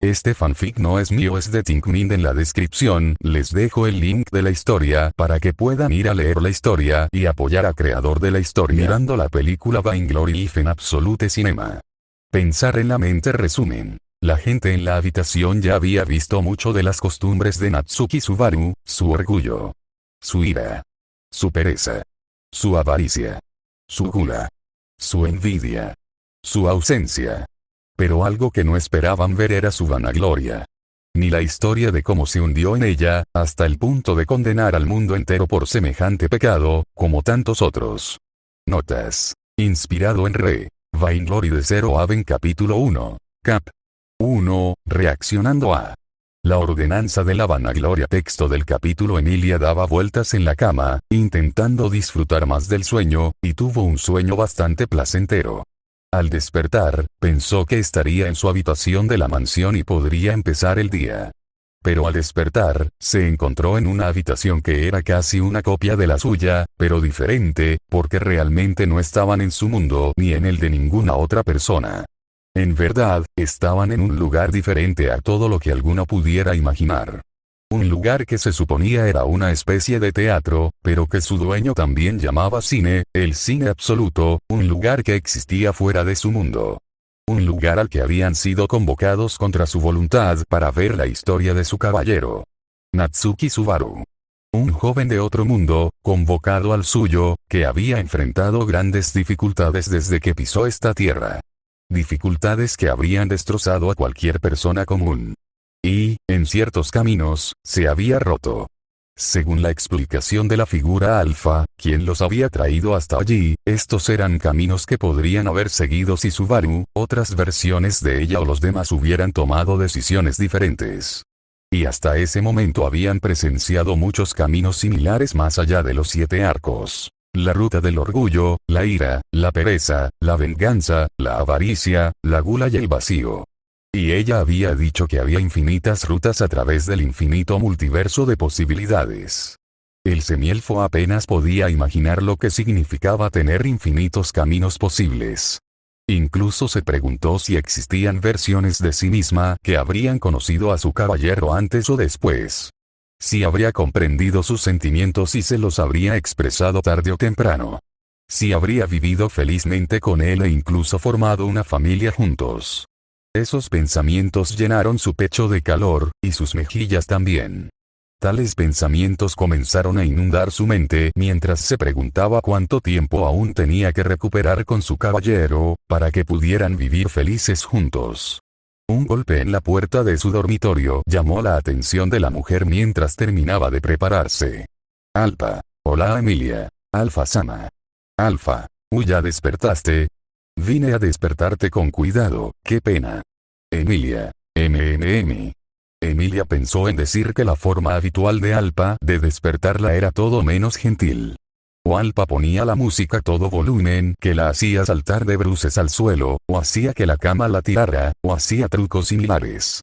Este fanfic no es mío, es de Thinkmin. En la descripción les dejo el link de la historia para que puedan ir a leer la historia y apoyar al creador de la historia mirando la película Vainglory Life en Absolute Cinema. Pensar en la mente. Resumen. La gente en la habitación ya había visto mucho de las costumbres de Natsuki Subaru, su orgullo, su ira, su pereza, su avaricia, su gula, su envidia, su ausencia. Pero algo que no esperaban ver era su vanagloria. Ni la historia de cómo se hundió en ella, hasta el punto de condenar al mundo entero por semejante pecado, como tantos otros. Notas. Inspirado en Vainglory de Zero Haven capítulo 1. Cap. 1. Reaccionando a la ordenanza de la vanagloria. Texto del capítulo. Emilia daba vueltas en la cama, intentando disfrutar más del sueño, y tuvo un sueño bastante placentero. Al despertar, pensó que estaría en su habitación de la mansión y podría empezar el día. Pero al despertar, se encontró en una habitación que era casi una copia de la suya, pero diferente, porque realmente no estaban en su mundo ni en el de ninguna otra persona. En verdad, estaban en un lugar diferente a todo lo que alguno pudiera imaginar. Un lugar que se suponía era una especie de teatro, pero que su dueño también llamaba cine, el cine absoluto, un lugar que existía fuera de su mundo. Un lugar al que habían sido convocados contra su voluntad para ver la historia de su caballero. Natsuki Subaru. Un joven de otro mundo, convocado al suyo, que había enfrentado grandes dificultades desde que pisó esta tierra. Dificultades que habrían destrozado a cualquier persona común. Y, en ciertos caminos, se había roto. Según la explicación de la figura alfa, quien los había traído hasta allí, estos eran caminos que podrían haber seguido si Subaru, otras versiones de ella o los demás hubieran tomado decisiones diferentes. Y hasta ese momento habían presenciado muchos caminos similares más allá de los 7 arcos. La ruta del orgullo, la ira, la pereza, la venganza, la avaricia, la gula y el vacío. Y ella había dicho que había infinitas rutas a través del infinito multiverso de posibilidades. El semielfo apenas podía imaginar lo que significaba tener infinitos caminos posibles. Incluso se preguntó si existían versiones de sí misma que habrían conocido a su caballero antes o después. Si habría comprendido sus sentimientos y se los habría expresado tarde o temprano. Si habría vivido felizmente con él e incluso formado una familia juntos. Esos pensamientos llenaron su pecho de calor, y sus mejillas también. Tales pensamientos comenzaron a inundar su mente mientras se preguntaba cuánto tiempo aún tenía que recuperar con su caballero, para que pudieran vivir felices juntos. Un golpe en la puerta de su dormitorio llamó la atención de la mujer mientras terminaba de prepararse. Alfa. Hola Emilia. Alfa-sama. Alfa. ¿Ya despertaste? Vine a despertarte con cuidado, qué pena. Emilia. Emilia pensó en decir que la forma habitual de Alpa de despertarla era todo menos gentil. O Alpa ponía la música a todo volumen que la hacía saltar de bruces al suelo, o hacía que la cama la tirara, o hacía trucos similares.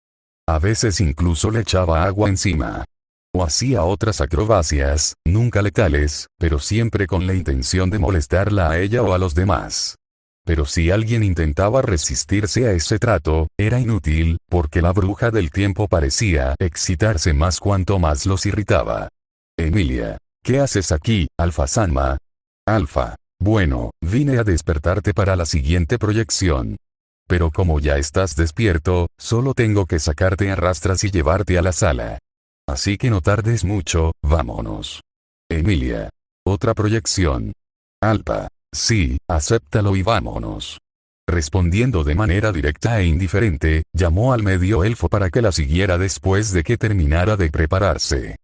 A veces incluso le echaba agua encima. O hacía otras acrobacias, nunca letales, pero siempre con la intención de molestarla a ella o a los demás. Pero si alguien intentaba resistirse a ese trato, era inútil, porque la bruja del tiempo parecía excitarse más cuanto más los irritaba. Emilia. ¿Qué haces aquí, Alfa-sama? Alfa. Bueno, vine a despertarte para la siguiente proyección. Pero como ya estás despierto, solo tengo que sacarte a rastras y llevarte a la sala. Así que no tardes mucho, vámonos. Emilia. Otra proyección. Alfa. Sí, acéptalo y vámonos. Respondiendo de manera directa e indiferente, llamó al medio elfo para que la siguiera después de que terminara de prepararse.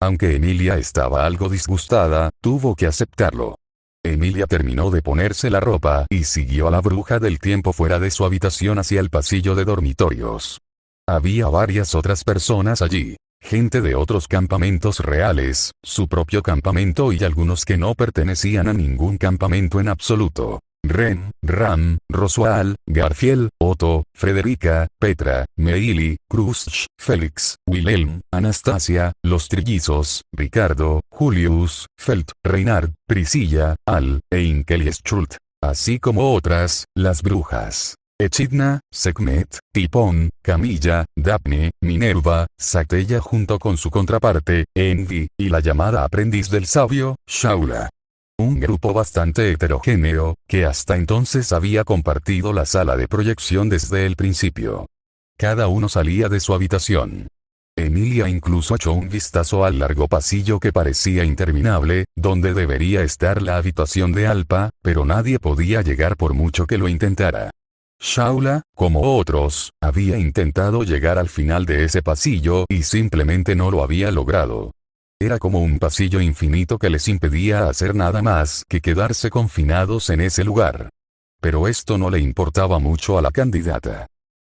Aunque Emilia estaba algo disgustada, tuvo que aceptarlo. Emilia terminó de ponerse la ropa y siguió a la bruja del tiempo fuera de su habitación hacia el pasillo de dormitorios. Había varias otras personas allí. Gente de otros campamentos reales, su propio campamento y algunos que no pertenecían a ningún campamento en absoluto. Ren, Ram, Roswell, Garfield, Otto, Frederica, Petra, Meili, Krusch, Félix, Wilhelm, Anastasia, los trillizos, Ricardo, Julius, Felt, Reinhard, Priscilla, Al, e Inkel y Schult. Así como otras, las brujas. Echidna, Sekhmet, Tipón, Camilla, Daphne, Minerva, Satella junto con su contraparte, Envy, y la llamada aprendiz del sabio, Shaula. Un grupo bastante heterogéneo, que hasta entonces había compartido la sala de proyección desde el principio. Cada uno salía de su habitación. Emilia incluso echó un vistazo al largo pasillo que parecía interminable, donde debería estar la habitación de Alpa, pero nadie podía llegar por mucho que lo intentara. Shaula, como otros, había intentado llegar al final de ese pasillo y simplemente no lo había logrado. Era como un pasillo infinito que les impedía hacer nada más que quedarse confinados en ese lugar. Pero esto no le importaba mucho a la candidata.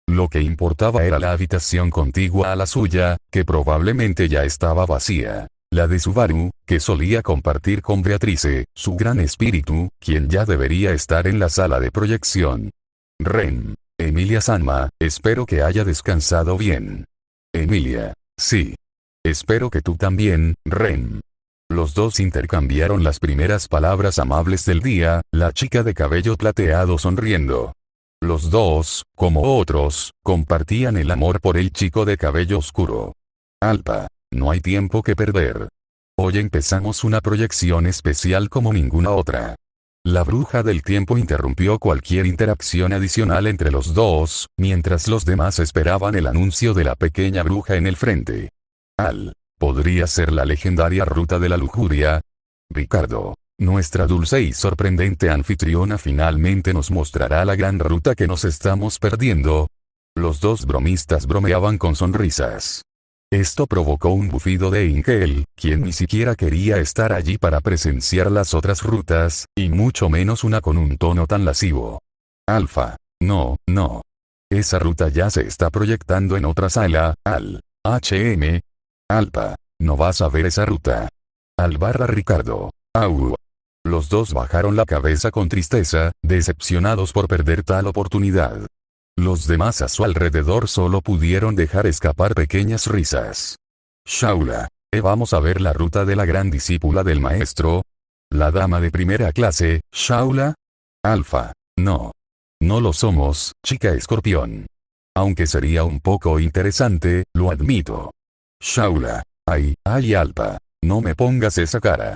Lo que importaba era la habitación contigua a la suya, que probablemente ya estaba vacía. La de Subaru, que solía compartir con Beatrice, su gran espíritu, quien ya debería estar en la sala de proyección. Ren. Emilia Sanma, espero que haya descansado bien. Emilia. Sí. Espero que tú también, Ren. Los dos intercambiaron las primeras palabras amables del día, la chica de cabello plateado sonriendo. Los dos, como otros, compartían el amor por el chico de cabello oscuro. Alpa. No hay tiempo que perder. Hoy empezamos una proyección especial como ninguna otra. La bruja del tiempo interrumpió cualquier interacción adicional entre los dos, mientras los demás esperaban el anuncio de la pequeña bruja en el frente. ¿Podría ser la legendaria ruta de la lujuria? Ricardo. Nuestra dulce y sorprendente anfitriona finalmente nos mostrará la gran ruta que nos estamos perdiendo. Los dos bromistas bromeaban con sonrisas. Esto provocó un bufido de Inkel, quien ni siquiera quería estar allí para presenciar las otras rutas, y mucho menos una con un tono tan lascivo. Alfa. No. Esa ruta ya se está proyectando en otra sala, HM. Alpa. No vas a ver esa ruta. Ricardo. Au. Los dos bajaron la cabeza con tristeza, decepcionados por perder tal oportunidad. Los demás a su alrededor solo pudieron dejar escapar pequeñas risas. Shaula. Vamos a ver la ruta de la gran discípula del maestro. La dama de primera clase, Shaula. Alfa. No. No lo somos, chica escorpión. Aunque sería un poco interesante, lo admito. Shaula. Ay, Alpa. No me pongas esa cara.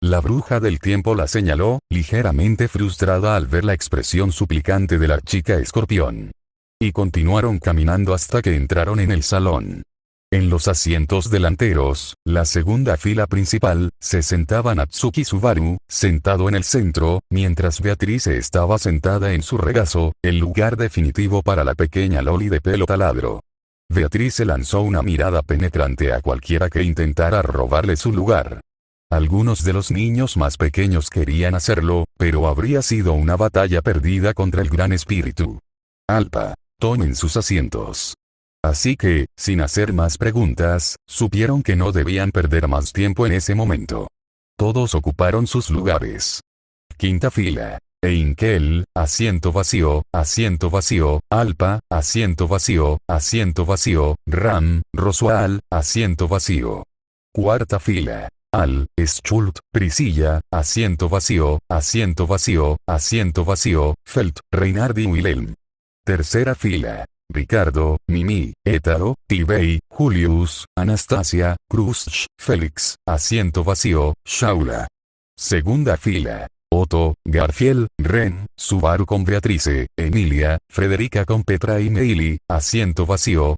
La bruja del tiempo la señaló, ligeramente frustrada al ver la expresión suplicante de la chica escorpión. Y continuaron caminando hasta que entraron en el salón. En los asientos delanteros, la segunda fila principal, se sentaba Natsuki Subaru, sentado en el centro, mientras Beatrice estaba sentada en su regazo, el lugar definitivo para la pequeña loli de pelo taladro. Beatrice lanzó una mirada penetrante a cualquiera que intentara robarle su lugar. Algunos de los niños más pequeños querían hacerlo, pero habría sido una batalla perdida contra el gran espíritu. Alpa. Tomen sus asientos. Así que, sin hacer más preguntas, supieron que no debían perder más tiempo en ese momento. Todos ocuparon sus lugares. Quinta fila. Einkel, asiento vacío, Alpa, asiento vacío, Ram, Roswal, asiento vacío. Cuarta fila. Schult, Priscilla, asiento vacío, Felt, Reinhard y Wilhelm. Tercera fila. Ricardo, Mimi, Étaro, Tibey, Julius, Anastasia, Krusch, Félix, asiento vacío, Shaula. Segunda fila. Otto, Garfield, Ren, Subaru con Beatrice, Emilia, Frederica con Petra y Meili, asiento vacío.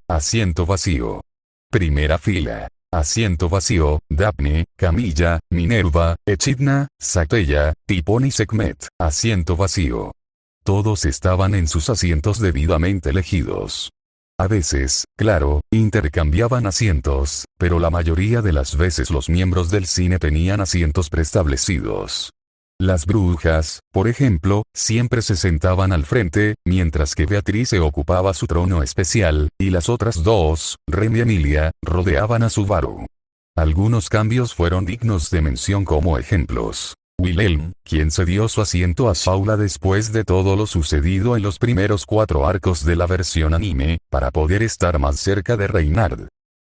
Primera fila. Asiento vacío, Daphne, Camilla, Minerva, Echidna, Satella, Tipón y Sekhmet, asiento vacío. Todos estaban en sus asientos debidamente elegidos. A veces, claro, intercambiaban asientos, pero la mayoría de las veces los miembros del cine tenían asientos preestablecidos. Las brujas, por ejemplo, siempre se sentaban al frente, mientras que Beatrice ocupaba su trono especial, y las otras dos, Ren y Emilia, rodeaban a Subaru. Algunos cambios fueron dignos de mención como ejemplos. Wilhelm, quien cedió su asiento a Shaula después de todo lo sucedido en los primeros 4 arcos de la versión anime, para poder estar más cerca de Reinhard.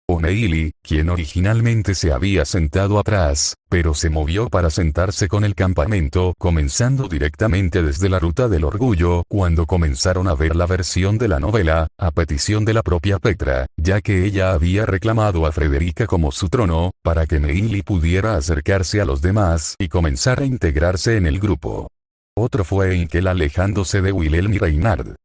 O'Neilly, quien originalmente se había sentado atrás, pero se movió para sentarse con el campamento, comenzando directamente desde la Ruta del Orgullo, cuando comenzaron a ver la versión de la novela, a petición de la propia Petra, ya que ella había reclamado a Frederica como su trono, para que Neily pudiera acercarse a los demás y comenzar a integrarse en el grupo. Otro fue Inkel alejándose de Wilhelm y Reinhard.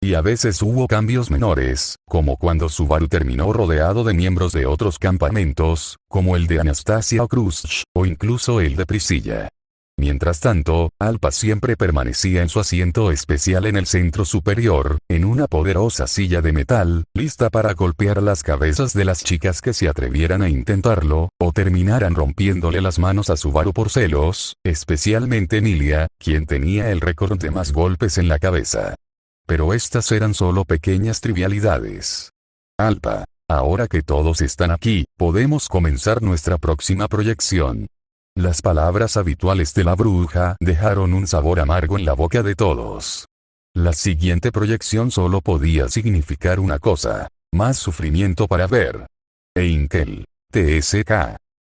Y a veces hubo cambios menores, como cuando Subaru terminó rodeado de miembros de otros campamentos, como el de Anastasia o Krusch, o incluso el de Priscilla. Mientras tanto, Alpa siempre permanecía en su asiento especial en el centro superior, en una poderosa silla de metal, lista para golpear las cabezas de las chicas que se atrevieran a intentarlo, o terminaran rompiéndole las manos a Subaru por celos, especialmente Emilia, quien tenía el récord de más golpes en la cabeza. Pero estas eran solo pequeñas trivialidades. Alpa, ahora que todos están aquí, podemos comenzar nuestra próxima proyección. Las palabras habituales de la bruja dejaron un sabor amargo en la boca de todos. La siguiente proyección solo podía significar una cosa: más sufrimiento para ver. Einkel. TSK.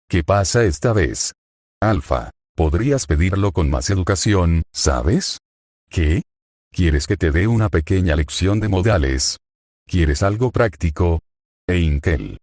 ¿Qué pasa esta vez? Alfa, podrías pedirlo con más educación, ¿sabes? ¿Qué? ¿Quieres que te dé una pequeña lección de modales? ¿Quieres algo práctico? Einkel.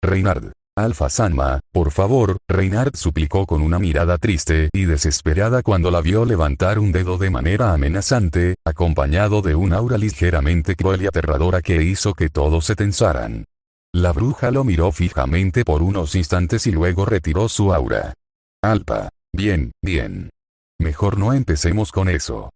Reinhard. Alfa Sanma, por favor, Reinhard suplicó con una mirada triste y desesperada cuando la vio levantar un dedo de manera amenazante, acompañado de un aura ligeramente cruel y aterradora que hizo que todos se tensaran. La bruja lo miró fijamente por unos instantes y luego retiró su aura. Alpa, bien, bien. Mejor no empecemos con eso.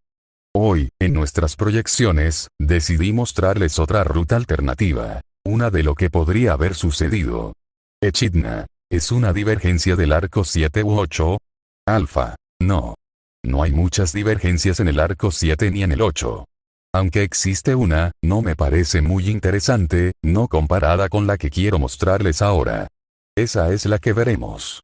Hoy, en nuestras proyecciones, decidí mostrarles otra ruta alternativa. Una de lo que podría haber sucedido. Echidna. ¿Es una divergencia del arco 7 u 8? Alfa. No. No hay muchas divergencias en el arco 7 ni en el 8. Aunque existe una, no me parece muy interesante, no comparada con la que quiero mostrarles ahora. Esa es la que veremos.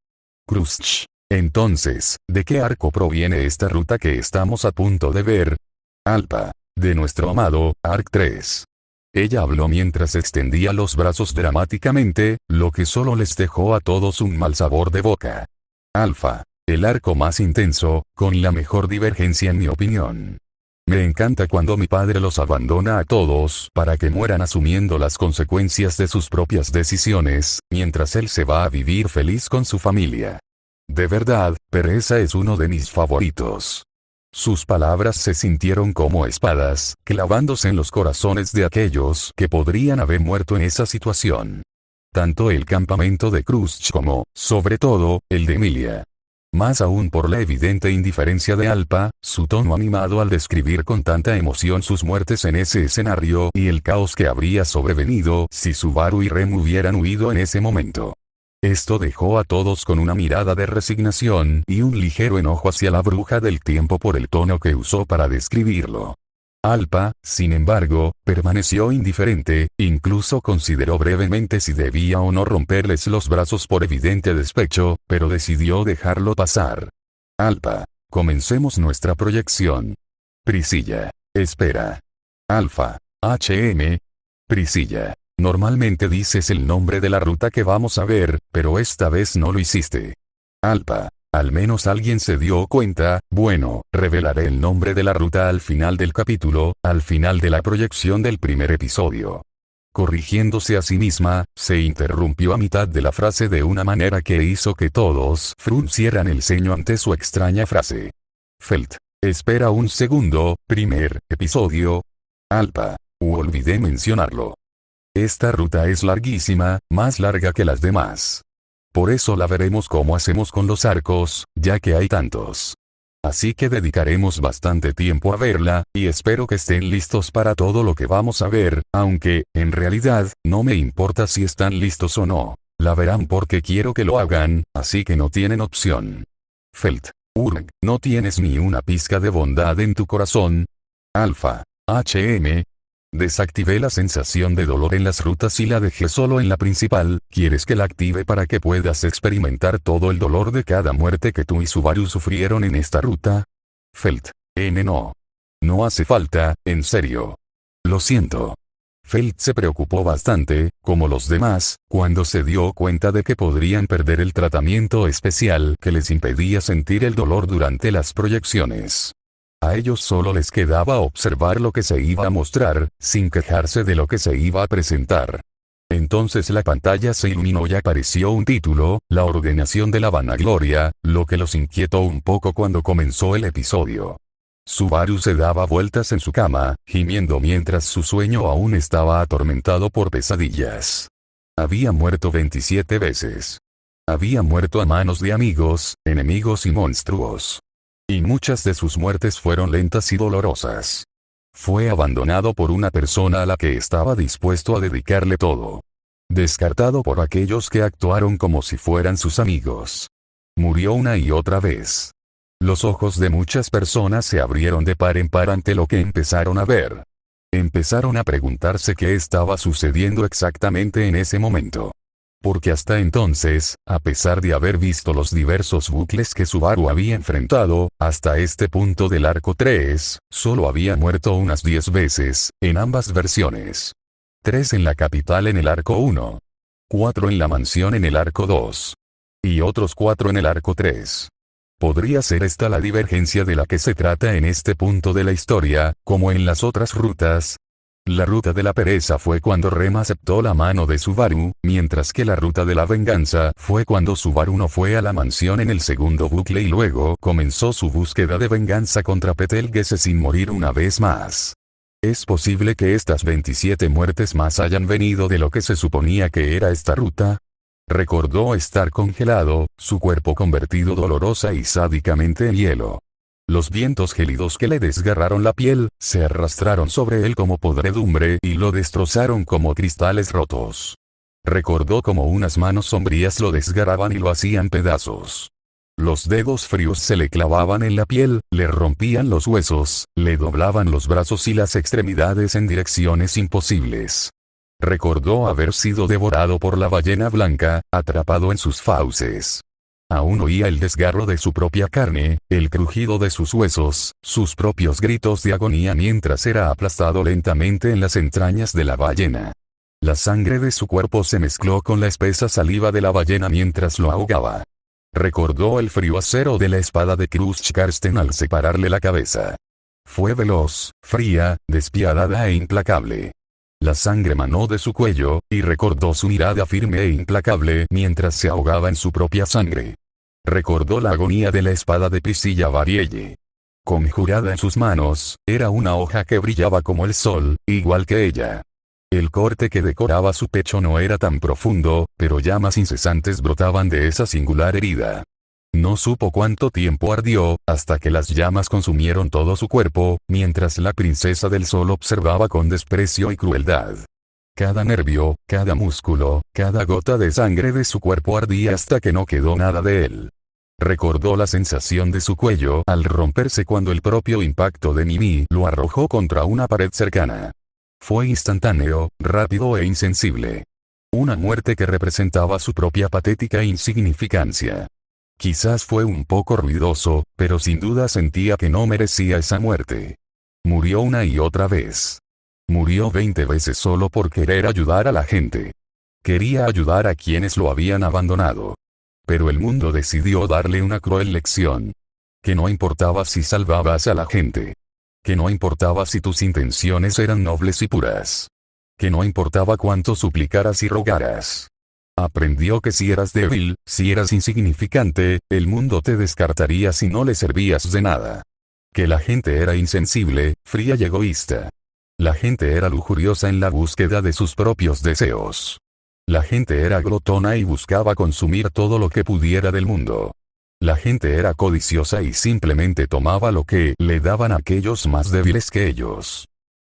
Krusch. Entonces, ¿de qué arco proviene esta ruta que estamos a punto de ver? Alpa. De nuestro amado, Arc 3. Ella habló mientras extendía los brazos dramáticamente, lo que solo les dejó a todos un mal sabor de boca. Alfa. El arco más intenso, con la mejor divergencia en mi opinión. Me encanta cuando mi padre los abandona a todos para que mueran asumiendo las consecuencias de sus propias decisiones, mientras él se va a vivir feliz con su familia. De verdad, Pereza es uno de mis favoritos. Sus palabras se sintieron como espadas, clavándose en los corazones de aquellos que podrían haber muerto en esa situación. Tanto el campamento de Krusch como, sobre todo, el de Emilia. Más aún por la evidente indiferencia de Alpa, su tono animado al describir con tanta emoción sus muertes en ese escenario y el caos que habría sobrevenido si Subaru y Rem hubieran huido en ese momento. Esto dejó a todos con una mirada de resignación y un ligero enojo hacia la bruja del tiempo por el tono que usó para describirlo. Alpa, sin embargo, permaneció indiferente, incluso consideró brevemente si debía o no romperles los brazos por evidente despecho, pero decidió dejarlo pasar. Alpa, comencemos nuestra proyección. Priscilla. Espera. Alfa. Priscilla. Normalmente dices el nombre de la ruta que vamos a ver, pero esta vez no lo hiciste. Alpa. Al menos alguien se dio cuenta. Bueno, revelaré el nombre de la ruta al final del capítulo, al final de la proyección del primer episodio. Corrigiéndose a sí misma, se interrumpió a mitad de la frase de una manera que hizo que todos fruncieran el ceño ante su extraña frase. Felt. Espera un segundo, primer episodio. Alpa. Olvidé mencionarlo. Esta ruta es larguísima, más larga que las demás. Por eso la veremos como hacemos con los arcos, ya que hay tantos. Así que dedicaremos bastante tiempo a verla, y espero que estén listos para todo lo que vamos a ver, aunque, en realidad, no me importa si están listos o no. La verán porque quiero que lo hagan, así que no tienen opción. Felt. Urg, ¿no tienes ni una pizca de bondad en tu corazón? Alfa. Desactivé la sensación de dolor en las rutas y la dejé solo en la principal. ¿Quieres que la active para que puedas experimentar todo el dolor de cada muerte que tú y Subaru sufrieron en esta ruta? Felt. No. No hace falta, en serio. Lo siento. Felt se preocupó bastante, como los demás, cuando se dio cuenta de que podrían perder el tratamiento especial que les impedía sentir el dolor durante las proyecciones. A ellos solo les quedaba observar lo que se iba a mostrar, sin quejarse de lo que se iba a presentar. Entonces la pantalla se iluminó y apareció un título, La ordenación de la vanagloria, lo que los inquietó un poco cuando comenzó el episodio. Subaru se daba vueltas en su cama, gimiendo mientras su sueño aún estaba atormentado por pesadillas. Había muerto 27 veces. Había muerto a manos de amigos, enemigos y monstruos. Y muchas de sus muertes fueron lentas y dolorosas. Fue abandonado por una persona a la que estaba dispuesto a dedicarle todo. Descartado por aquellos que actuaron como si fueran sus amigos. Murió una y otra vez. Los ojos de muchas personas se abrieron de par en par ante lo que empezaron a ver. Empezaron a preguntarse qué estaba sucediendo exactamente en ese momento. Porque hasta entonces, a pesar de haber visto los diversos bucles que Subaru había enfrentado, hasta este punto del arco 3, solo había muerto unas 10 veces, en ambas versiones. 3 en la capital en el arco 1. 4 en la mansión en el arco 2. Y otros 4 en el arco 3. ¿Podría ser esta la divergencia de la que se trata en este punto de la historia, como en las otras rutas? La ruta de la pereza fue cuando Rem aceptó la mano de Subaru, mientras que la ruta de la venganza fue cuando Subaru no fue a la mansión en el segundo bucle y luego comenzó su búsqueda de venganza contra Betelgeuse sin morir una vez más. ¿Es posible que estas 27 muertes más hayan venido de lo que se suponía que era esta ruta? Recordó estar congelado, su cuerpo convertido dolorosa y sádicamente en hielo. Los vientos gélidos que le desgarraron la piel, se arrastraron sobre él como podredumbre y lo destrozaron como cristales rotos. Recordó como unas manos sombrías lo desgarraban y lo hacían pedazos. Los dedos fríos se le clavaban en la piel, le rompían los huesos, le doblaban los brazos y las extremidades en direcciones imposibles. Recordó haber sido devorado por la ballena blanca, atrapado en sus fauces. Aún oía el desgarro de su propia carne, el crujido de sus huesos, sus propios gritos de agonía mientras era aplastado lentamente en las entrañas de la ballena. La sangre de su cuerpo se mezcló con la espesa saliva de la ballena mientras lo ahogaba. Recordó el frío acero de la espada de Cruz Karsten al separarle la cabeza. Fue veloz, fría, despiadada e implacable. La sangre manó de su cuello, y recordó su mirada firme e implacable mientras se ahogaba en su propia sangre. Recordó la agonía de la espada de Priscilla Varielle. Conjurada en sus manos, era una hoja que brillaba como el sol, igual que ella. El corte que decoraba su pecho no era tan profundo, pero llamas incesantes brotaban de esa singular herida. No supo cuánto tiempo ardió, hasta que las llamas consumieron todo su cuerpo, mientras la princesa del sol observaba con desprecio y crueldad. Cada nervio, cada músculo, cada gota de sangre de su cuerpo ardía hasta que no quedó nada de él. Recordó la sensación de su cuello al romperse cuando el propio impacto de Mimi lo arrojó contra una pared cercana. Fue instantáneo, rápido e insensible. Una muerte que representaba su propia patética insignificancia. Quizás fue un poco ruidoso, pero sin duda sentía que no merecía esa muerte. Murió una y otra vez. Murió 20 veces solo por querer ayudar a la gente. Quería ayudar a quienes lo habían abandonado. Pero el mundo decidió darle una cruel lección. Que no importaba si salvabas a la gente. Que no importaba si tus intenciones eran nobles y puras. Que no importaba cuánto suplicaras y rogaras. Aprendió que si eras débil, si eras insignificante, el mundo te descartaría si no le servías de nada. Que la gente era insensible, fría y egoísta. La gente era lujuriosa en la búsqueda de sus propios deseos. La gente era glotona y buscaba consumir todo lo que pudiera del mundo. La gente era codiciosa y simplemente tomaba lo que le daban a aquellos más débiles que ellos.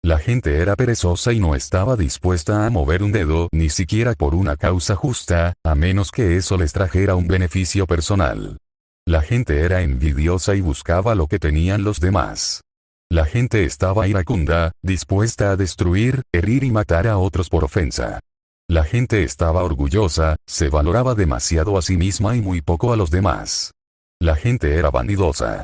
La gente era perezosa y no estaba dispuesta a mover un dedo ni siquiera por una causa justa, a menos que eso les trajera un beneficio personal. La gente era envidiosa y buscaba lo que tenían los demás. La gente estaba iracunda, dispuesta a destruir, herir y matar a otros por ofensa. La gente estaba orgullosa, se valoraba demasiado a sí misma y muy poco a los demás. La gente era vanidosa.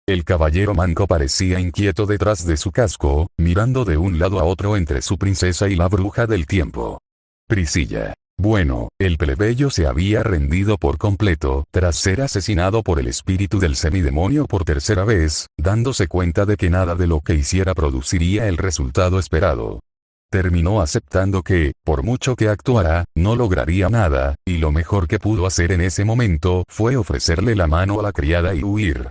El caballero manco parecía inquieto detrás de su casco, mirando de un lado a otro entre su princesa y la bruja del tiempo. Priscilla. Bueno, el plebeyo se había rendido por completo, tras ser asesinado por el espíritu del semidemonio por tercera vez, dándose cuenta de que nada de lo que hiciera produciría el resultado esperado. Terminó aceptando que, por mucho que actuara, no lograría nada, y lo mejor que pudo hacer en ese momento fue ofrecerle la mano a la criada y huir.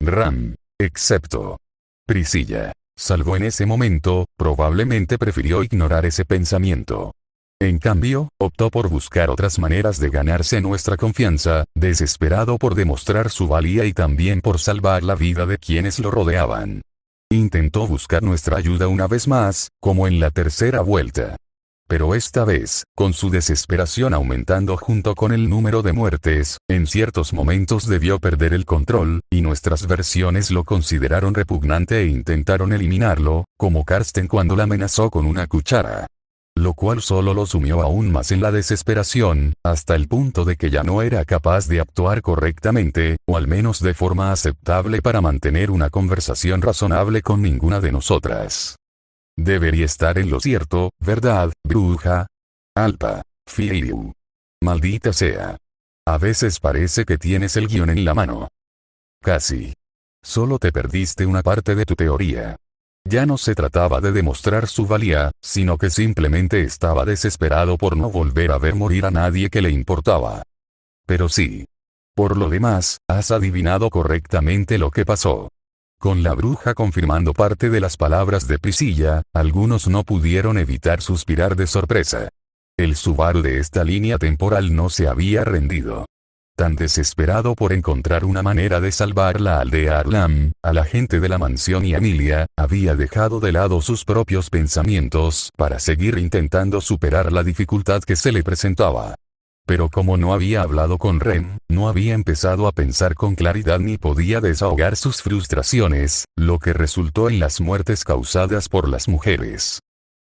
Ram. Excepto Priscilla. Salvo en ese momento, probablemente prefirió ignorar ese pensamiento. En cambio, optó por buscar otras maneras de ganarse nuestra confianza, desesperado por demostrar su valía y también por salvar la vida de quienes lo rodeaban. Intentó buscar nuestra ayuda una vez más, como en la tercera vuelta. Pero esta vez, con su desesperación aumentando junto con el número de muertes, en ciertos momentos debió perder el control, y nuestras versiones lo consideraron repugnante e intentaron eliminarlo, como Karsten cuando la amenazó con una cuchara. Lo cual solo lo sumió aún más en la desesperación, hasta el punto de que ya no era capaz de actuar correctamente, o al menos de forma aceptable para mantener una conversación razonable con ninguna de nosotras. Debería estar en lo cierto, ¿verdad, bruja? Alpa. Fiu. Maldita sea. A veces parece que tienes el guión en la mano. Casi. Solo te perdiste una parte de tu teoría. Ya no se trataba de demostrar su valía, sino que simplemente estaba desesperado por no volver a ver morir a nadie que le importaba. Pero sí. Por lo demás, has adivinado correctamente lo que pasó. Con la bruja confirmando parte de las palabras de Priscilla, algunos no pudieron evitar suspirar de sorpresa. El Subaru de esta línea temporal no se había rendido. Tan desesperado por encontrar una manera de salvar la aldea Arlam, a la gente de la mansión y a Emilia, había dejado de lado sus propios pensamientos para seguir intentando superar la dificultad que se le presentaba. Pero como no había hablado con Rem, no había empezado a pensar con claridad ni podía desahogar sus frustraciones, lo que resultó en las muertes causadas por las mujeres.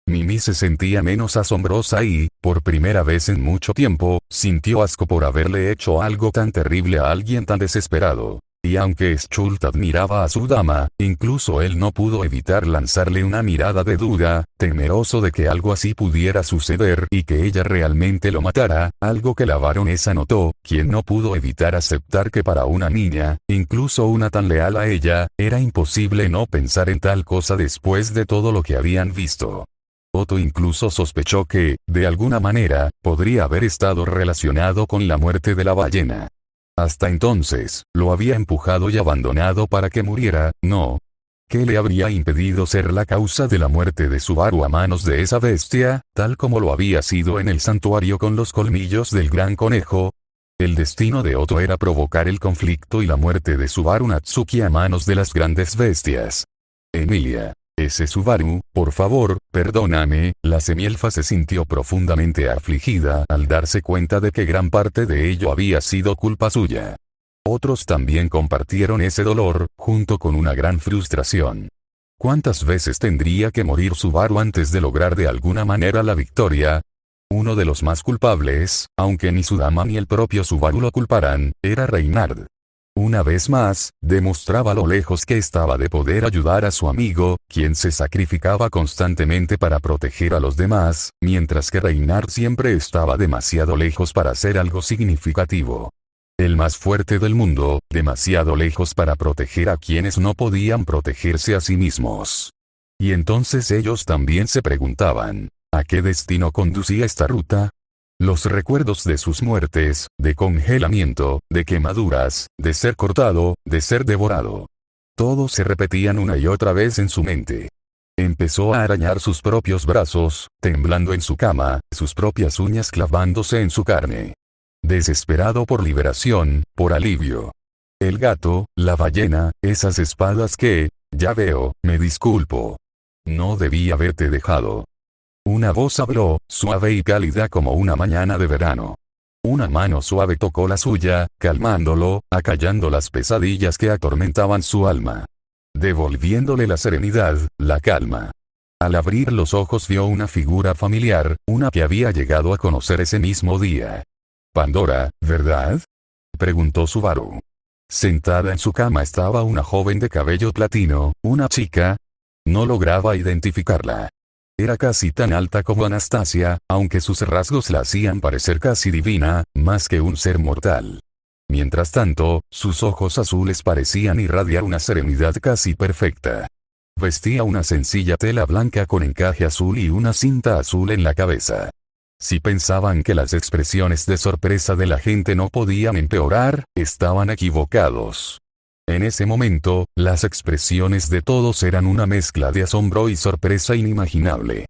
Mimi se sentía menos asombrosa y, por primera vez en mucho tiempo, sintió asco por haberle hecho algo tan terrible a alguien tan desesperado. Y aunque Schultz admiraba a su dama, incluso él no pudo evitar lanzarle una mirada de duda, temeroso de que algo así pudiera suceder y que ella realmente lo matara, algo que la baronesa notó, quien no pudo evitar aceptar que para una niña, incluso una tan leal a ella, era imposible no pensar en tal cosa después de todo lo que habían visto. Otto incluso sospechó que, de alguna manera, podría haber estado relacionado con la muerte de la ballena. Hasta entonces, lo había empujado y abandonado para que muriera, ¿no? ¿Qué le habría impedido ser la causa de la muerte de Subaru a manos de esa bestia, tal como lo había sido en el santuario con los colmillos del gran conejo? El destino de Otto era provocar el conflicto y la muerte de Subaru Natsuki a manos de las grandes bestias. Emilia. Ese Subaru, por favor, perdóname, la semielfa se sintió profundamente afligida al darse cuenta de que gran parte de ello había sido culpa suya. Otros también compartieron ese dolor, junto con una gran frustración. ¿Cuántas veces tendría que morir Subaru antes de lograr de alguna manera la victoria? Uno de los más culpables, aunque ni su dama ni el propio Subaru lo culparan, era Reinhard. Una vez más, demostraba lo lejos que estaba de poder ayudar a su amigo, quien se sacrificaba constantemente para proteger a los demás, mientras que Reinhard siempre estaba demasiado lejos para hacer algo significativo. El más fuerte del mundo, demasiado lejos para proteger a quienes no podían protegerse a sí mismos. Y entonces ellos también se preguntaban, ¿a qué destino conducía esta ruta? Los recuerdos de sus muertes, de congelamiento, de quemaduras, de ser cortado, de ser devorado. Todos se repetían una y otra vez en su mente. Empezó a arañar sus propios brazos, temblando en su cama, sus propias uñas clavándose en su carne. Desesperado por liberación, por alivio. El gato, la ballena, esas espadas que, ya veo, me disculpo. No debí haberte dejado. Una voz habló, suave y cálida como una mañana de verano. Una mano suave tocó la suya, calmándolo, acallando las pesadillas que atormentaban su alma. Devolviéndole la serenidad, la calma. Al abrir los ojos vio una figura familiar, una que había llegado a conocer ese mismo día. Pandora, ¿verdad? Preguntó Subaru. Sentada en su cama estaba una joven de cabello platino, una chica. No lograba identificarla. Era casi tan alta como Anastasia, aunque sus rasgos la hacían parecer casi divina, más que un ser mortal. Mientras tanto, sus ojos azules parecían irradiar una serenidad casi perfecta. Vestía una sencilla tela blanca con encaje azul y una cinta azul en la cabeza. Si pensaban que las expresiones de sorpresa de la gente no podían empeorar, estaban equivocados. En ese momento, las expresiones de todos eran una mezcla de asombro y sorpresa inimaginable.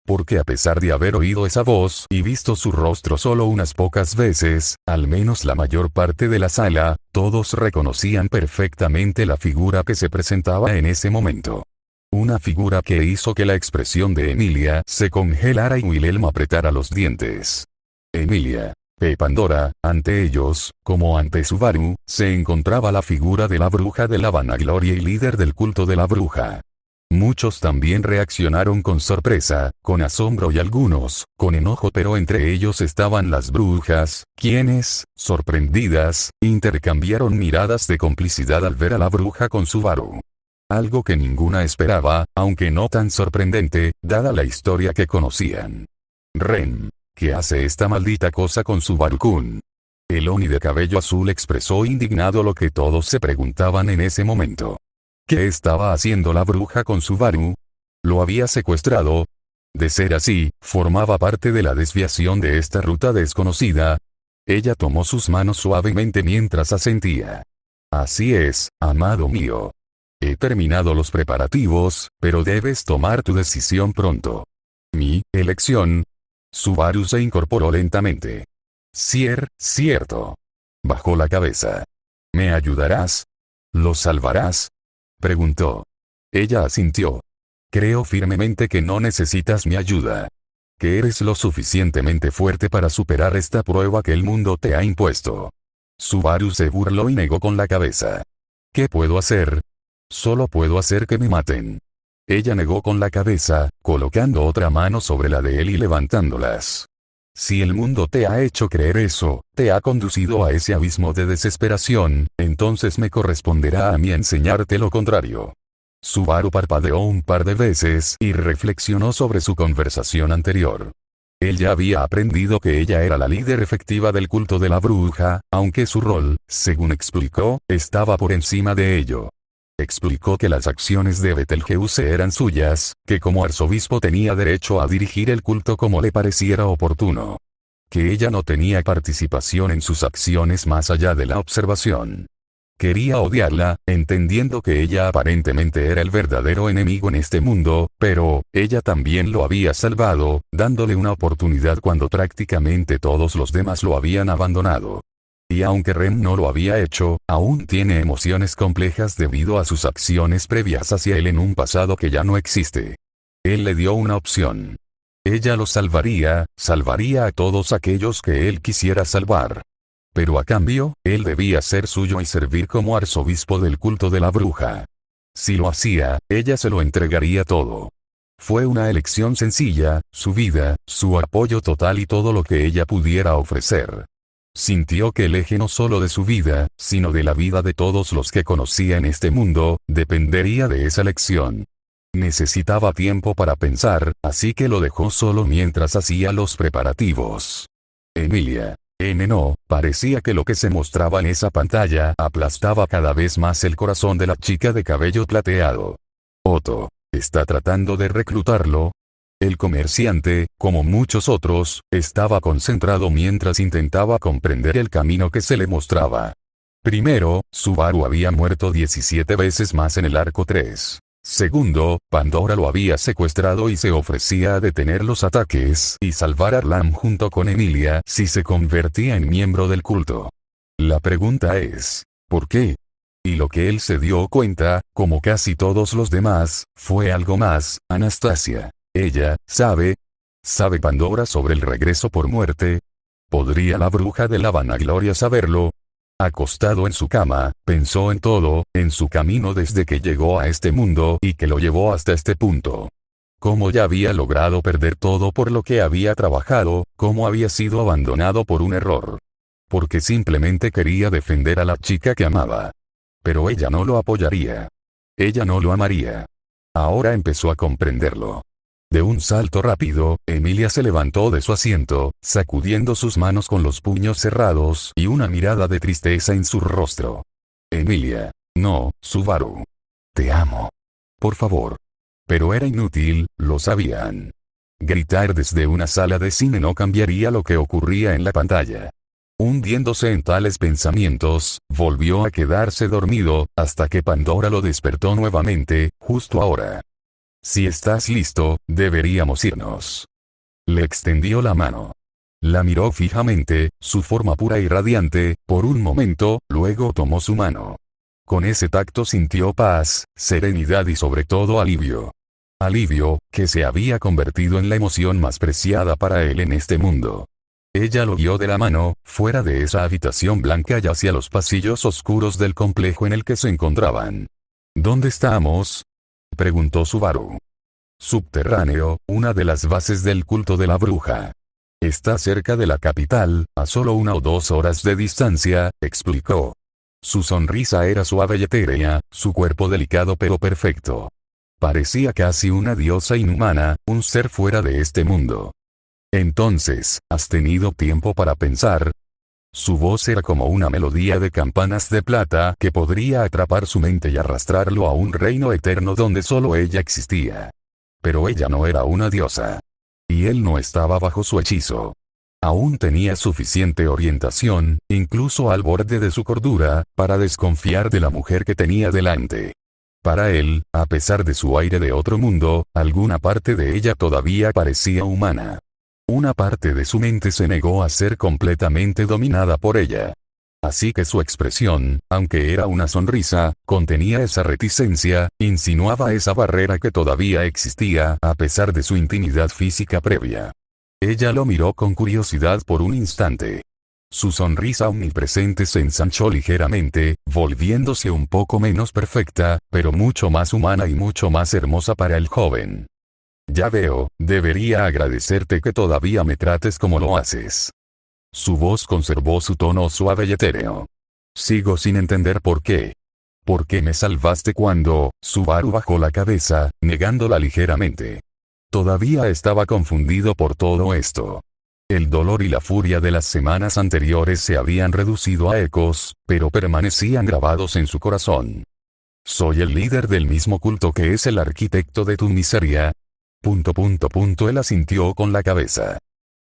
Porque a pesar de haber oído esa voz y visto su rostro solo unas pocas veces, al menos la mayor parte de la sala, todos reconocían perfectamente la figura que se presentaba en ese momento. Una figura que hizo que la expresión de Emilia se congelara y Wilhelm apretara los dientes. Emilia. Pandora, ante ellos, como ante Subaru, se encontraba la figura de la bruja de la vanagloria y líder del culto de la bruja. Muchos también reaccionaron con sorpresa, con asombro y algunos, con enojo, pero entre ellos estaban las brujas, quienes, sorprendidas, intercambiaron miradas de complicidad al ver a la bruja con Subaru. Algo que ninguna esperaba, aunque no tan sorprendente, dada la historia que conocían. Ren. ¿Qué hace esta maldita cosa con Subaru-kun? El Oni de cabello azul expresó indignado lo que todos se preguntaban en ese momento. ¿Qué estaba haciendo la bruja con Subaru? ¿Lo había secuestrado? De ser así, formaba parte de la desviación de esta ruta desconocida. Ella tomó sus manos suavemente mientras asentía. Así es, amado mío. He terminado los preparativos, pero debes tomar tu decisión pronto. Mi elección. Subaru se incorporó lentamente. Cierto. Bajó la cabeza. ¿Me ayudarás? ¿Lo salvarás? Preguntó. Ella asintió. Creo firmemente que no necesitas mi ayuda. Que eres lo suficientemente fuerte para superar esta prueba que el mundo te ha impuesto. Subaru se burló y negó con la cabeza. ¿Qué puedo hacer? Solo puedo hacer que me maten. Ella negó con la cabeza, colocando otra mano sobre la de él y levantándolas. Si el mundo te ha hecho creer eso, te ha conducido a ese abismo de desesperación, entonces me corresponderá a mí enseñarte lo contrario. Subaru parpadeó un par de veces y reflexionó sobre su conversación anterior. Él ya había aprendido que ella era la líder efectiva del culto de la bruja, aunque su rol, según explicó, estaba por encima de ello. Explicó que las acciones de Betelgeuse eran suyas, que como arzobispo tenía derecho a dirigir el culto como le pareciera oportuno. Que ella no tenía participación en sus acciones más allá de la observación. Quería odiarla, entendiendo que ella aparentemente era el verdadero enemigo en este mundo, pero, ella también lo había salvado, dándole una oportunidad cuando prácticamente todos los demás lo habían abandonado. Y aunque Rem no lo había hecho, aún tiene emociones complejas debido a sus acciones previas hacia él en un pasado que ya no existe. Él le dio una opción. Ella lo salvaría a todos aquellos que él quisiera salvar. Pero a cambio, él debía ser suyo y servir como arzobispo del culto de la bruja. Si lo hacía, ella se lo entregaría todo. Fue una elección sencilla, su vida, su apoyo total y todo lo que ella pudiera ofrecer. Sintió que el eje no solo de su vida, sino de la vida de todos los que conocía en este mundo, dependería de esa elección. Necesitaba tiempo para pensar, así que lo dejó solo mientras hacía los preparativos. Emilia. No, parecía que lo que se mostraba en esa pantalla aplastaba cada vez más el corazón de la chica de cabello plateado. Otto. ¿Está tratando de reclutarlo? El comerciante, como muchos otros, estaba concentrado mientras intentaba comprender el camino que se le mostraba. Primero, Subaru había muerto 17 veces más en el arco 3. Segundo, Pandora lo había secuestrado y se ofrecía a detener los ataques y salvar a Arlan junto con Emilia si se convertía en miembro del culto. La pregunta es, ¿por qué? Y lo que él se dio cuenta, como casi todos los demás, fue algo más. Anastasia. Ella, ¿sabe Pandora sobre el regreso por muerte? ¿Podría la bruja de la vanagloria saberlo? Acostado en su cama, pensó en todo, en su camino desde que llegó a este mundo y que lo llevó hasta este punto. Cómo ya había logrado perder todo por lo que había trabajado, cómo había sido abandonado por un error. Porque simplemente quería defender a la chica que amaba. Pero ella no lo apoyaría. Ella no lo amaría. Ahora empezó a comprenderlo. De un salto rápido, Emilia se levantó de su asiento, sacudiendo sus manos con los puños cerrados y una mirada de tristeza en su rostro. Emilia. No, Subaru. Te amo. Por favor. Pero era inútil, lo sabían. Gritar desde una sala de cine no cambiaría lo que ocurría en la pantalla. Hundiéndose en tales pensamientos, volvió a quedarse dormido, hasta que Pandora lo despertó nuevamente, justo ahora. Si estás listo, deberíamos irnos. Le extendió la mano. La miró fijamente, su forma pura y radiante, por un momento, luego tomó su mano. Con ese tacto sintió paz, serenidad y sobre todo alivio. Alivio, que se había convertido en la emoción más preciada para él en este mundo. Ella lo guió de la mano, fuera de esa habitación blanca y hacia los pasillos oscuros del complejo en el que se encontraban. ¿Dónde estamos?, preguntó Subaru. Subterráneo, una de las bases del culto de la bruja. Está cerca de la capital, a solo 1 o 2 horas de distancia, explicó. Su sonrisa era suave y etérea, su cuerpo delicado pero perfecto. Parecía casi una diosa inhumana, un ser fuera de este mundo. Entonces, ¿has tenido tiempo para pensar? Su voz era como una melodía de campanas de plata que podría atrapar su mente y arrastrarlo a un reino eterno donde solo ella existía. Pero ella no era una diosa. Y él no estaba bajo su hechizo. Aún tenía suficiente orientación, incluso al borde de su cordura, para desconfiar de la mujer que tenía delante. Para él, a pesar de su aire de otro mundo, alguna parte de ella todavía parecía humana. Una parte de su mente se negó a ser completamente dominada por ella. Así que su expresión, aunque era una sonrisa, contenía esa reticencia, insinuaba esa barrera que todavía existía a pesar de su intimidad física previa. Ella lo miró con curiosidad por un instante. Su sonrisa omnipresente se ensanchó ligeramente, volviéndose un poco menos perfecta, pero mucho más humana y mucho más hermosa para el joven. Ya veo, debería agradecerte que todavía me trates como lo haces. Su voz conservó su tono suave y etéreo. Sigo sin entender por qué. ¿Por qué me salvaste cuando? Subaru bajó la cabeza, negándola ligeramente. Todavía estaba confundido por todo esto. El dolor y la furia de las semanas anteriores se habían reducido a ecos, pero permanecían grabados en su corazón. Soy el líder del mismo culto que es el arquitecto de tu miseria. Él asintió con la cabeza.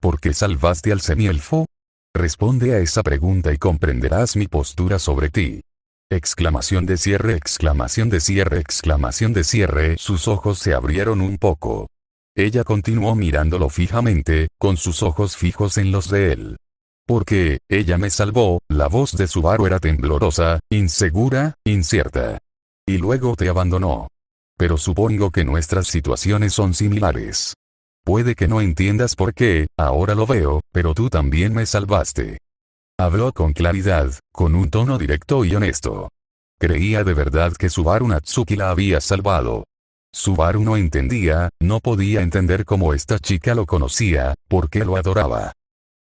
¿Por qué salvaste al semielfo? Responde a esa pregunta y comprenderás mi postura sobre ti. Exclamación de cierre, exclamación de cierre, exclamación de cierre. Sus ojos se abrieron un poco. Ella continuó mirándolo fijamente, con sus ojos fijos en los de él. Porque, ella me salvó, la voz de Subaru era temblorosa, insegura, incierta. Y luego te abandonó. Pero supongo que nuestras situaciones son similares. Puede que no entiendas por qué, ahora lo veo, pero tú también me salvaste. Habló con claridad, con un tono directo y honesto. Creía de verdad que Subaru Natsuki la había salvado. Subaru no entendía, no podía entender cómo esta chica lo conocía, por qué lo adoraba.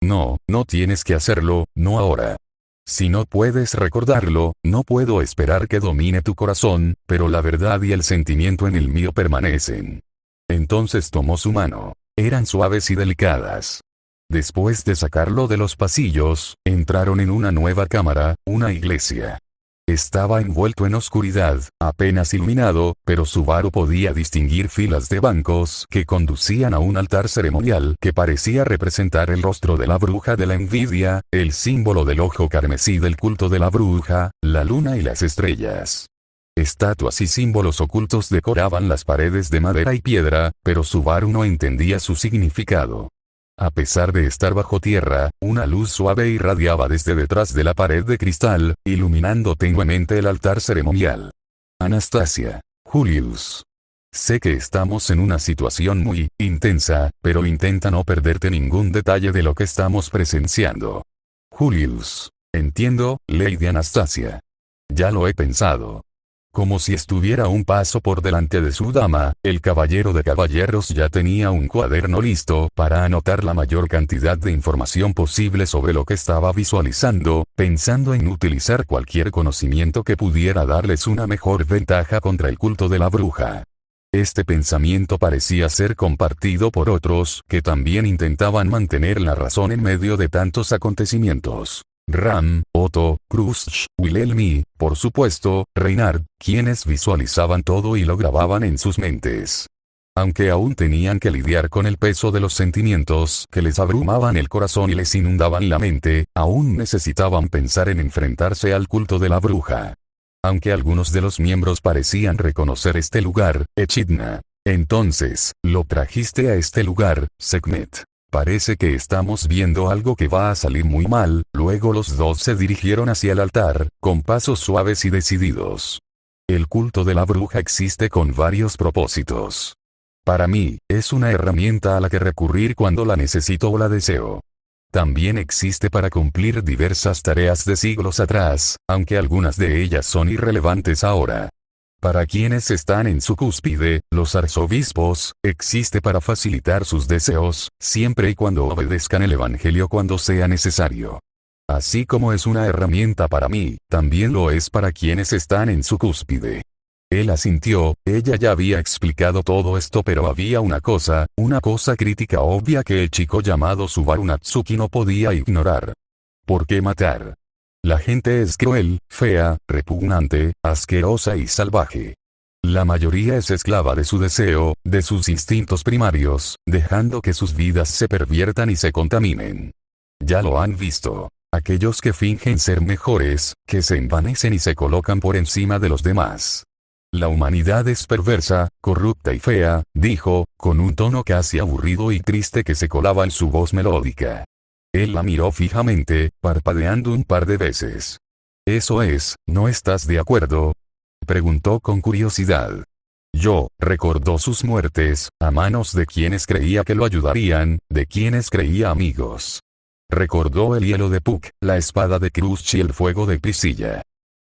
No, no tienes que hacerlo, no ahora. Si no puedes recordarlo, no puedo esperar que domine tu corazón, pero la verdad y el sentimiento en el mío permanecen. Entonces tomó su mano. Eran suaves y delicadas. Después de sacarlo de los pasillos, entraron en una nueva cámara, una iglesia. Estaba envuelto en oscuridad, apenas iluminado, pero Subaru podía distinguir filas de bancos que conducían a un altar ceremonial que parecía representar el rostro de la bruja de la envidia, el símbolo del ojo carmesí del culto de la bruja, la luna y las estrellas. Estatuas y símbolos ocultos decoraban las paredes de madera y piedra, pero Subaru no entendía su significado. A pesar de estar bajo tierra, una luz suave irradiaba desde detrás de la pared de cristal, iluminando tenuemente el altar ceremonial. Anastasia, Julius. Sé que estamos en una situación muy intensa, pero intenta no perderte ningún detalle de lo que estamos presenciando. Julius. Entiendo, Lady Anastasia. Ya lo he pensado. Como si estuviera un paso por delante de su dama, el caballero de caballeros ya tenía un cuaderno listo para anotar la mayor cantidad de información posible sobre lo que estaba visualizando, pensando en utilizar cualquier conocimiento que pudiera darles una mejor ventaja contra el culto de la bruja. Este pensamiento parecía ser compartido por otros que también intentaban mantener la razón en medio de tantos acontecimientos. Ram, Otto, Kruscht, Wilhelm y, por supuesto, Reinhard, quienes visualizaban todo y lo grababan en sus mentes. Aunque aún tenían que lidiar con el peso de los sentimientos que les abrumaban el corazón y les inundaban la mente, aún necesitaban pensar en enfrentarse al culto de la bruja. Aunque algunos de los miembros parecían reconocer este lugar, Echidna. Entonces, lo trajiste a este lugar, Sekhmet. Parece que estamos viendo algo que va a salir muy mal. Luego los dos se dirigieron hacia el altar, con pasos suaves y decididos. El culto de la bruja existe con varios propósitos. Para mí, es una herramienta a la que recurrir cuando la necesito o la deseo. También existe para cumplir diversas tareas de siglos atrás, aunque algunas de ellas son irrelevantes ahora. Para quienes están en su cúspide, los arzobispos, existe para facilitar sus deseos, siempre y cuando obedezcan el evangelio cuando sea necesario. Así como es una herramienta para mí, también lo es para quienes están en su cúspide. Él asintió. Ella ya había explicado todo esto, pero había una cosa crítica obvia que el chico llamado Subaru Natsuki no podía ignorar. ¿Por qué matar? La gente es cruel, fea, repugnante, asquerosa y salvaje. La mayoría es esclava de su deseo, de sus instintos primarios, dejando que sus vidas se perviertan y se contaminen. Ya lo han visto. Aquellos que fingen ser mejores, que se envanecen y se colocan por encima de los demás. La humanidad es perversa, corrupta y fea, dijo, con un tono casi aburrido y triste que se colaba en su voz melódica. Él la miró fijamente, parpadeando un par de veces. «Eso es, ¿no estás de acuerdo?», preguntó con curiosidad. Yo, recordó sus muertes, a manos de quienes creía que lo ayudarían, de quienes creía amigos. Recordó el hielo de Puck, la espada de Kruscht y el fuego de Priscilla.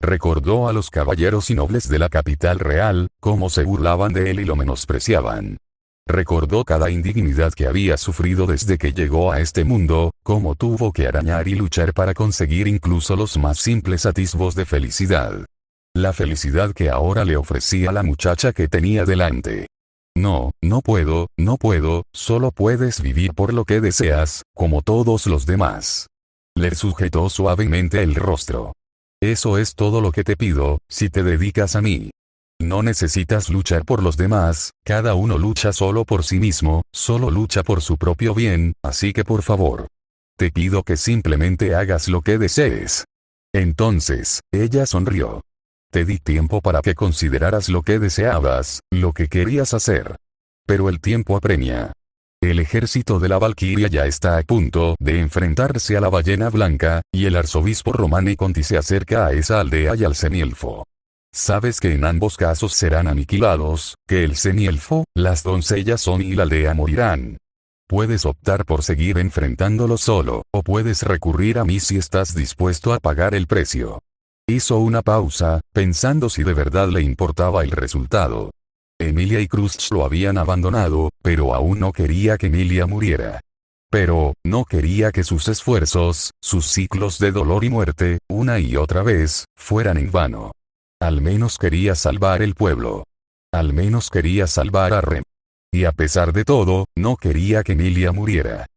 Recordó a los caballeros y nobles de la capital real, cómo se burlaban de él y lo menospreciaban. Recordó cada indignidad que había sufrido desde que llegó a este mundo, cómo tuvo que arañar y luchar para conseguir incluso los más simples atisbos de felicidad. La felicidad que ahora le ofrecía la muchacha que tenía delante. No puedo, solo puedes vivir por lo que deseas, como todos los demás. Le sujetó suavemente el rostro. Eso es todo lo que te pido, si te dedicas a mí. No necesitas luchar por los demás, cada uno lucha solo por sí mismo, solo lucha por su propio bien, así que por favor. Te pido que simplemente hagas lo que desees. Entonces, ella sonrió. Te di tiempo para que consideraras lo que deseabas, lo que querías hacer. Pero el tiempo apremia. El ejército de la Valquiria ya está a punto de enfrentarse a la ballena blanca, y el arzobispo Romani Conti se acerca a esa aldea y al semielfo. Sabes que en ambos casos serán aniquilados, que el semielfo, las doncellas Oni y la aldea morirán. Puedes optar por seguir enfrentándolo solo, o puedes recurrir a mí si estás dispuesto a pagar el precio. Hizo una pausa, pensando si de verdad le importaba el resultado. Emilia y Kruscht lo habían abandonado, pero aún no quería que Emilia muriera. Pero, no quería que sus esfuerzos, sus ciclos de dolor y muerte, una y otra vez, fueran en vano. Al menos quería salvar el pueblo. Al menos quería salvar a Rem. Y a pesar de todo, no quería que Emilia muriera.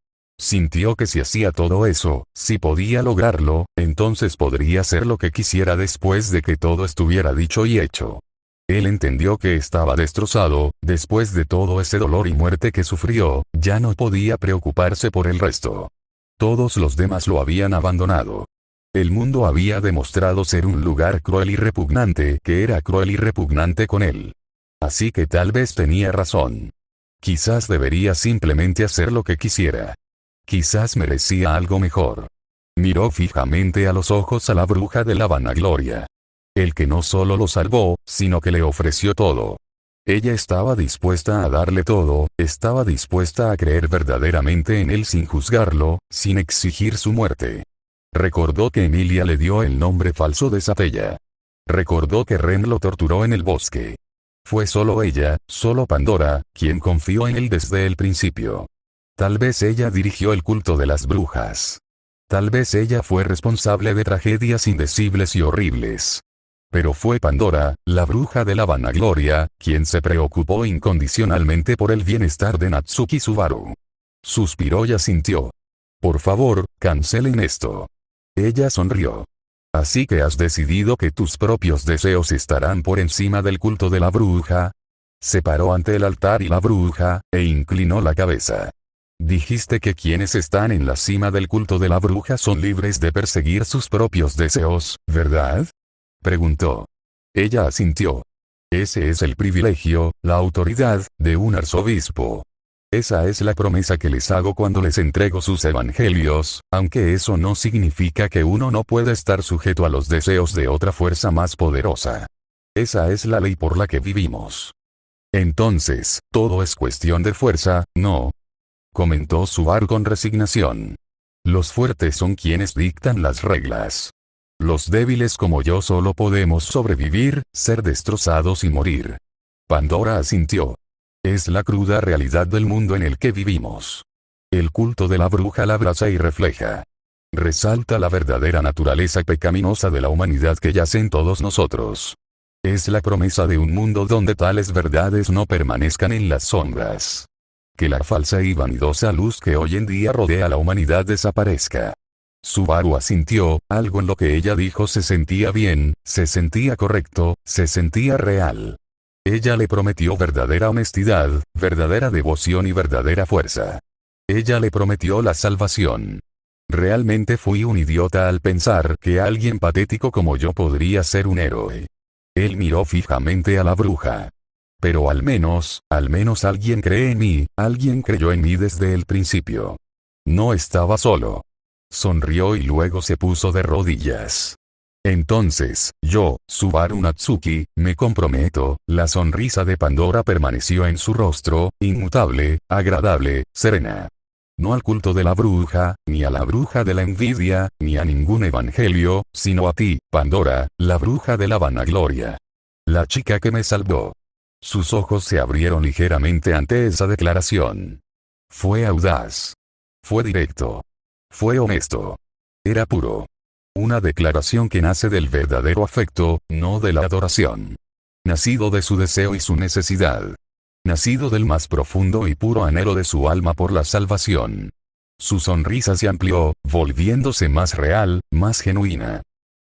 Sintió que si hacía todo eso, si podía lograrlo, entonces podría hacer lo que quisiera después de que todo estuviera dicho y hecho. Él entendió que estaba destrozado, después de todo ese dolor y muerte que sufrió, ya no podía preocuparse por el resto. Todos los demás lo habían abandonado. El mundo había demostrado ser un lugar cruel y repugnante, que era cruel y repugnante con él. Así que tal vez tenía razón. Quizás debería simplemente hacer lo que quisiera. Quizás merecía algo mejor. Miró fijamente a los ojos a la bruja de la vanagloria. El que no solo lo salvó, sino que le ofreció todo. Ella estaba dispuesta a darle todo, estaba dispuesta a creer verdaderamente en él sin juzgarlo, sin exigir su muerte. Recordó que Emilia le dio el nombre falso de Sapella. Recordó que Ren lo torturó en el bosque. Fue solo ella, solo Pandora, quien confió en él desde el principio. Tal vez ella dirigió el culto de las brujas. Tal vez ella fue responsable de tragedias indecibles y horribles. Pero fue Pandora, la bruja de la vanagloria, quien se preocupó incondicionalmente por el bienestar de Natsuki Subaru. Suspiró y asintió. Por favor, cancelen esto. Ella sonrió. ¿Así que has decidido que tus propios deseos estarán por encima del culto de la bruja? Se paró ante el altar y la bruja, e inclinó la cabeza. Dijiste que quienes están en la cima del culto de la bruja son libres de perseguir sus propios deseos, ¿verdad? Preguntó. Ella asintió. Ese es el privilegio, la autoridad, de un arzobispo. Esa es la promesa que les hago cuando les entrego sus evangelios, aunque eso no significa que uno no pueda estar sujeto a los deseos de otra fuerza más poderosa. Esa es la ley por la que vivimos. Entonces, todo es cuestión de fuerza, ¿no? Comentó Subaru con resignación. Los fuertes son quienes dictan las reglas. Los débiles como yo solo podemos sobrevivir, ser destrozados y morir. Pandora asintió. Es la cruda realidad del mundo en el que vivimos. El culto de la bruja la abraza y refleja. Resalta la verdadera naturaleza pecaminosa de la humanidad que yace en todos nosotros. Es la promesa de un mundo donde tales verdades no permanezcan en las sombras. Que la falsa y vanidosa luz que hoy en día rodea a la humanidad desaparezca. Subaru asintió, algo en lo que ella dijo se sentía bien, se sentía correcto, se sentía real. Ella le prometió verdadera honestidad, verdadera devoción y verdadera fuerza. Ella le prometió la salvación. Realmente fui un idiota al pensar que alguien patético como yo podría ser un héroe. Él miró fijamente a la bruja. Pero al menos alguien cree en mí, alguien creyó en mí desde el principio. No estaba solo. Sonrió y luego se puso de rodillas. Entonces, yo, Subaru Natsuki, me comprometo. La sonrisa de Pandora permaneció en su rostro, inmutable, agradable, serena. No al culto de la bruja, ni a la bruja de la envidia, ni a ningún evangelio, sino a ti, Pandora, la bruja de la vanagloria. La chica que me salvó. Sus ojos se abrieron ligeramente ante esa declaración. Fue audaz. Fue directo. Fue honesto. Era puro. Una declaración que nace del verdadero afecto, no de la adoración. Nacido de su deseo y su necesidad. Nacido del más profundo y puro anhelo de su alma por la salvación. Su sonrisa se amplió, volviéndose más real, más genuina.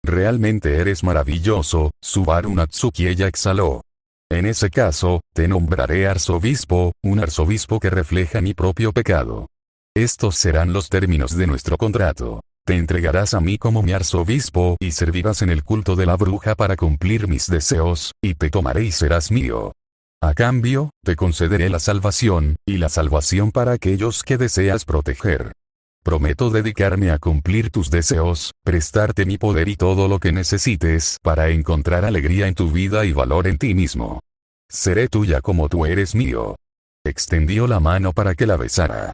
Realmente eres maravilloso, Subaru Natsuki, ella exhaló. En ese caso, te nombraré arzobispo, un arzobispo que refleja mi propio pecado. Estos serán los términos de nuestro contrato. Te entregarás a mí como mi arzobispo y servirás en el culto de la bruja para cumplir mis deseos, y te tomaré y serás mío. A cambio, te concederé la salvación, y la salvación para aquellos que deseas proteger. Prometo dedicarme a cumplir tus deseos, prestarte mi poder y todo lo que necesites para encontrar alegría en tu vida y valor en ti mismo. Seré tuya como tú eres mío. Extendió la mano para que la besara.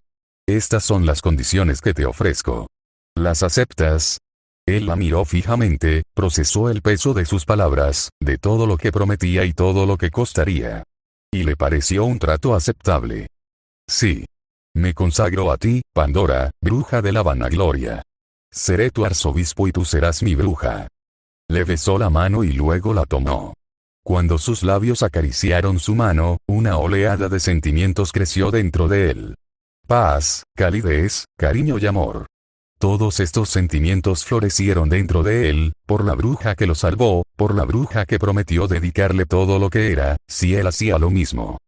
Estas son las condiciones que te ofrezco. ¿Las aceptas? Él la miró fijamente, procesó el peso de sus palabras, de todo lo que prometía y todo lo que costaría. Y le pareció un trato aceptable. Sí. Me consagro a ti, Pandora, bruja de la vanagloria. Seré tu arzobispo y tú serás mi bruja. Le besó la mano y luego la tomó. Cuando sus labios acariciaron su mano, una oleada de sentimientos creció dentro de él. Paz, calidez, cariño y amor. Todos estos sentimientos florecieron dentro de él, por la bruja que lo salvó, por la bruja que prometió dedicarle todo lo que era, si él hacía lo mismo.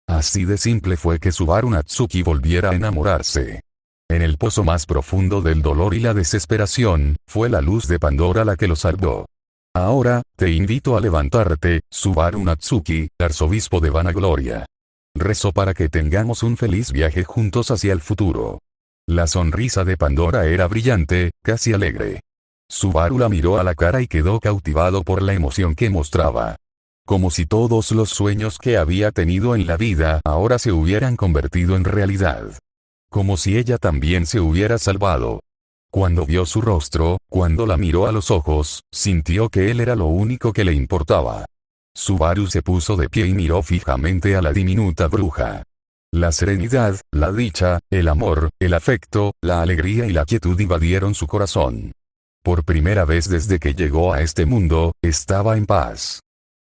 Así de simple fue que Subaru Natsuki volviera a enamorarse. En el pozo más profundo del dolor y la desesperación, fue la luz de Pandora la que lo salvó. Ahora, te invito a levantarte, Subaru Natsuki, arzobispo de vanagloria. Rezo para que tengamos un feliz viaje juntos hacia el futuro. La sonrisa de Pandora era brillante, casi alegre. Subaru la miró a la cara y quedó cautivado por la emoción que mostraba. Como si todos los sueños que había tenido en la vida ahora se hubieran convertido en realidad. Como si ella también se hubiera salvado. Cuando vio su rostro, cuando la miró a los ojos, sintió que él era lo único que le importaba. Subaru se puso de pie y miró fijamente a la diminuta bruja. La serenidad, la dicha, el amor, el afecto, la alegría y la quietud invadieron su corazón. Por primera vez desde que llegó a este mundo, estaba en paz.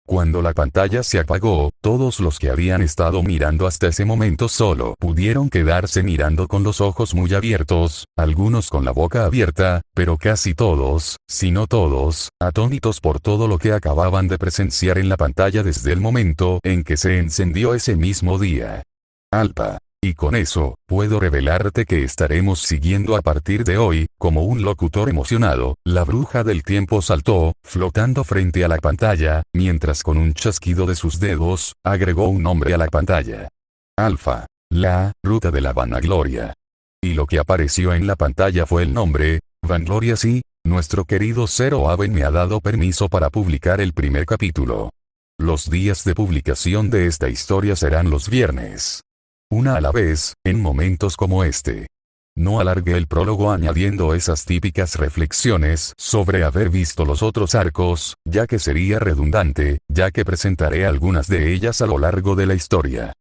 Cuando la pantalla se apagó, todos los que habían estado mirando hasta ese momento solo pudieron quedarse mirando con los ojos muy abiertos, algunos con la boca abierta, pero casi todos, si no todos, atónitos por todo lo que acababan de presenciar en la pantalla desde el momento en que se encendió ese mismo día. Alpa. Y con eso, puedo revelarte que estaremos siguiendo a partir de hoy, como un locutor emocionado, la bruja del tiempo saltó, flotando frente a la pantalla, mientras con un chasquido de sus dedos, agregó un nombre a la pantalla. Alfa. La ruta de la vanagloria. Y lo que apareció en la pantalla fue el nombre, Vanagloria. Sí, nuestro querido Zero Haven me ha dado permiso para publicar el primer capítulo. Los días de publicación de esta historia serán los viernes. Una a la vez, en momentos como este. No alargué el prólogo añadiendo esas típicas reflexiones sobre haber visto los otros arcos, ya que sería redundante, ya que presentaré algunas de ellas a lo largo de la historia.